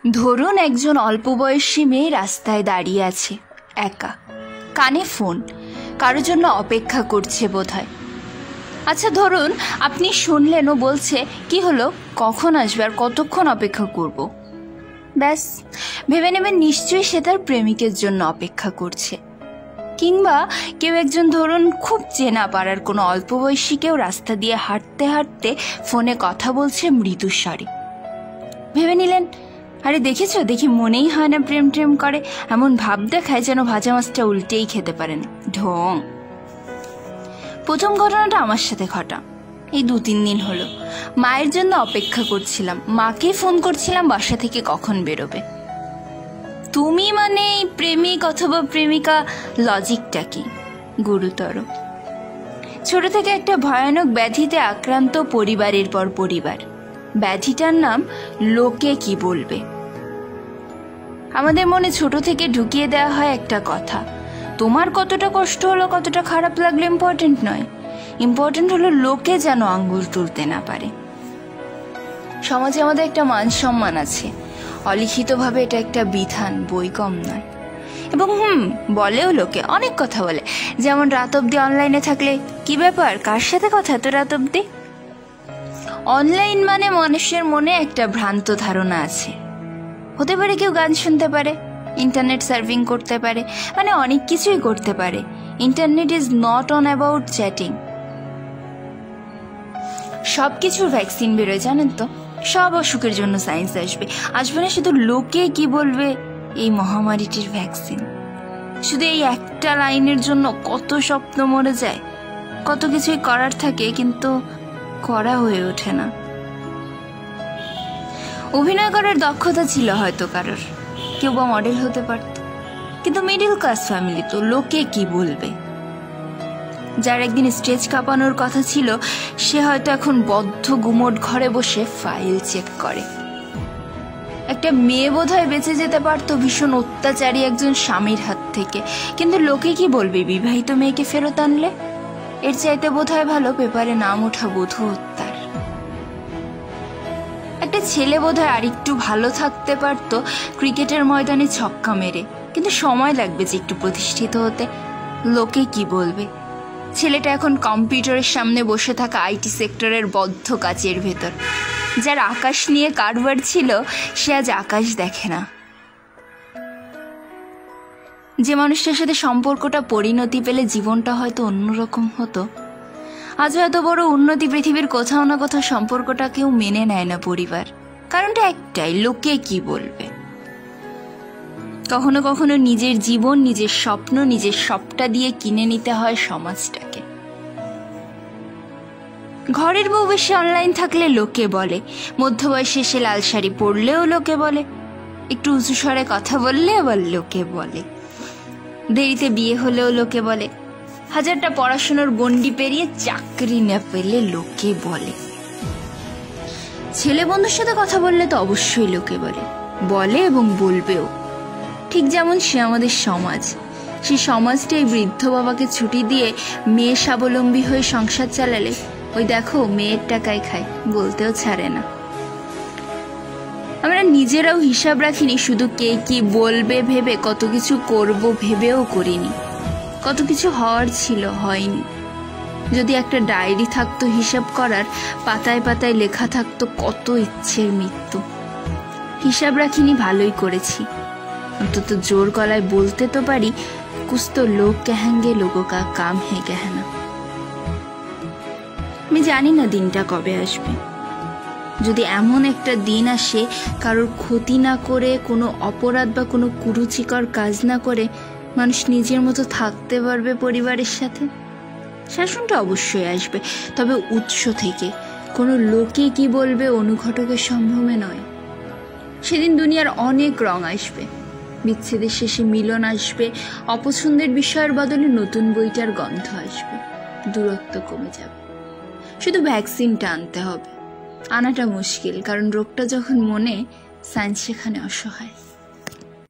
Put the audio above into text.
ধরুন একজন অল্প বয়সী মেয়ে রাস্তায় দাঁড়িয়ে আছে একা, কানে ফোন, কারোর জন্য অপেক্ষা করছে বোধহয়। আচ্ছা ধরুন আপনি শুনলেন ও বলছে কি হলো, কখন আসবে আর কতক্ষণ অপেক্ষা করব। ব্যাস ভেবে নেবেন নিশ্চয়ই সে তার প্রেমিকের জন্য অপেক্ষা করছে। কিংবা কেউ একজন ধরুন খুব চেনা পাড়ার কোনো অল্প বয়সী কেউ রাস্তা দিয়ে হাঁটতে হাঁটতে ফোনে কথা বলছে মৃদু স্বরে। ভেবে নিলেন আরে দেখেছো, দেখি মনেই হয় না প্রেম প্রেম করে, এমন ভাব দেখায় যেন ভাজা মাছটা উল্টেই খেতে পারে না, ঢং। প্রথম ঘটনাটা আমার সাথে ঘটা, এই 2-3 দিন হলো। মায়ের জন্য অপেক্ষা করছিলাম, মাকে ফোন করছিলাম বাসা থেকে কখন বেরোবে। তুমি মানে প্রেমিক অথবা প্রেমিকা, লজিকটা কি? গুরুতর। ছোট থেকে একটা ভয়ানক ব্যাধিতে আক্রান্ত পরিবারের পর পরিবার। ব্যাধিটার নাম লোকে কি বলবে। আমাদের মনে ছোট থেকে ঢুকিয়ে দেওয়া হয় একটা কথা, তোমার কতটা কষ্ট হলো, কতটা খারাপ লাগলো ইম্পর্টেন্ট নয়, ইম্পর্টেন্ট হলো লোকে যেন আঙ্গুল তুলতে না পারে। সমাজে আমাদের একটা মান সম্মান আছে, অলিখিতভাবে এটা একটা বিধান, বই কম নয়। এবং বলেও লোকে অনেক কথা বলে, যেমন রাত অব্দি অনলাইনে থাকলে কি ব্যাপার, কার সাথে কথা এত রাত অব্দি। অনলাইন মানে মানুষের মনে একটা ভ্রান্ত ধারণা আছে, হতে পারে কেউ গান শুনতে পারে, ইন্টারনেট সার্ফিং করতে পারে, মানে অনেক কিছুই করতে পারে। Internet is not on about chatting. সব কিছুর ভ্যাকসিন বেরোয় জানেন তো, সব অসুখের জন্য সায়েন্স আসবে না শুধু লোকে কি বলবে এই মহামারীটির ভ্যাকসিন। শুধু এই একটা লাইনের জন্য কত স্বপ্ন মরে যায়, কত কিছুই করার থাকে কিন্তু করা হয়ে ওঠে না। অভিনয় করার দক্ষতা ছিল হয়তো কারোর, কেউ বা মডেল হতে পারত, কিন্তু মিডল ক্লাস ফ্যামিলি তো, লোকে কি বলবে। যার একদিন স্টেজ কাঁপানোর কথা ছিল সে হয়তো এখন বদ্ধ গুমোট ঘরে বসে ফাইল চেক করে। একটা মেয়ে বোধহয় বেঁচে যেতে পারতো ভীষণ অত্যাচারী একজন স্বামীর হাত থেকে, কিন্তু লোকে কি বলবে বিবাহিত মেয়েকে ফেরত আনলে। এর চাইতে বোধহয় ভালো পেপারে নাম ওঠা বধূ হত্যার। একটা ছেলে বোধহয় আরেকটু ভালো থাকতে পারতো ক্রিকেটের ময়দানে ছক্কা মেরে, কিন্তু সময় লাগবে যে একটু প্রতিষ্ঠিত হতে। লোকে কি বলবে। ছেলেটা এখন কম্পিউটারের সামনে বসে থাকা আইটি সেক্টরের বদ্ধ কাচের ভেতর। যার আকাশ নিয়ে কারবার ছিল সে আজ আকাশ দেখে না। যে মানুষটার সাথে সম্পর্কটা পরিণতি পেলে জীবনটা হয়তো অন্যরকম হতো, আজ এত বড় উন্নতি পৃথিবীর কোথাও না কোথাও সম্পর্কটা কেউ মেনে নেয় না পরিবার। কারণটা একটাই, লোকে কি বলবে। কখনো কখনো নিজের জীবন, নিজের স্বপ্ন, নিজের সবটা দিয়ে কিনে নিতে হয় সমাজটাকে। ঘরের বউ বেশি অনলাইন থাকলে লোকে বলে, মধ্যবয়সে সে লাল শাড়ি পরলেও লোকে বলে, একটু উঁচু স্বরে কথা বললে আবার লোকে বলে, দেরিতে বিয়ে হলেও লোকে বলে, 1000টা পড়াশোনার গণ্ডি পেরিয়ে চাকরি না পেলে লোকে বলে। ছেলে বন্ধুর সাথে কথা বললে তো অবশ্যই লোকে বলে এবং বলবেও। ঠিক যেমন সে আমাদের সমাজ, সে সমাজটাই বৃদ্ধ বাবাকে ছুটি দিয়ে মেয়ে স্বাবলম্বী হয়ে সংসার চালালে ওই দেখো মেয়ের টাকায় খায় বলতেও ছাড়ে না। আমরা নিজেরাও হিসাব রাখিনি, শুধু কে কি বলবে ভেবে কত কিছু করব ভেবেও করিনি, কত কিছু হওয়ার ছিল হয়নি। যদি একটা ডায়েরি থাকতো হিসাব করার, পাতায় পাতায় লেখা থাকতো কত ইচ্ছের মৃত্যু। হিসাব রাখিনি, ভালোই করেছি। অন্তত জোর গলায় বলতে তো পারি, কুছ তো লোক কহেঙ্গে লোগোं का काम है कहना। আমি জানি না দিনটা কবে আসবে। যদি এমন একটা দিন আসে কারোর ক্ষতি না করে, কোনো অপরাধ বা কোনো কুরুচিকর কাজ না করে মানুষ নিজের মতো থাকতে পারবে পরিবারের সাথে, শাসনটা অবশ্যই আসবে, তবে উৎস থেকে, কোনো লোকে কি বলবে অনুঘটকের সম্ভ্রমে নয়। সেদিন দুনিয়ার অনেক রং আসবে, বিচ্ছেদের শেষে মিলন আসবে, অপছন্দের বিষয়ের বদলে নতুন বইটার গন্ধ আসবে, দূরত্ব কমে যাবে। শুধু ভ্যাকসিনটা আনতে হবে, আনাটা মুশকিল, কারণ রোগটা যখন মনে, সায়েন্স সেখানে অসহায়।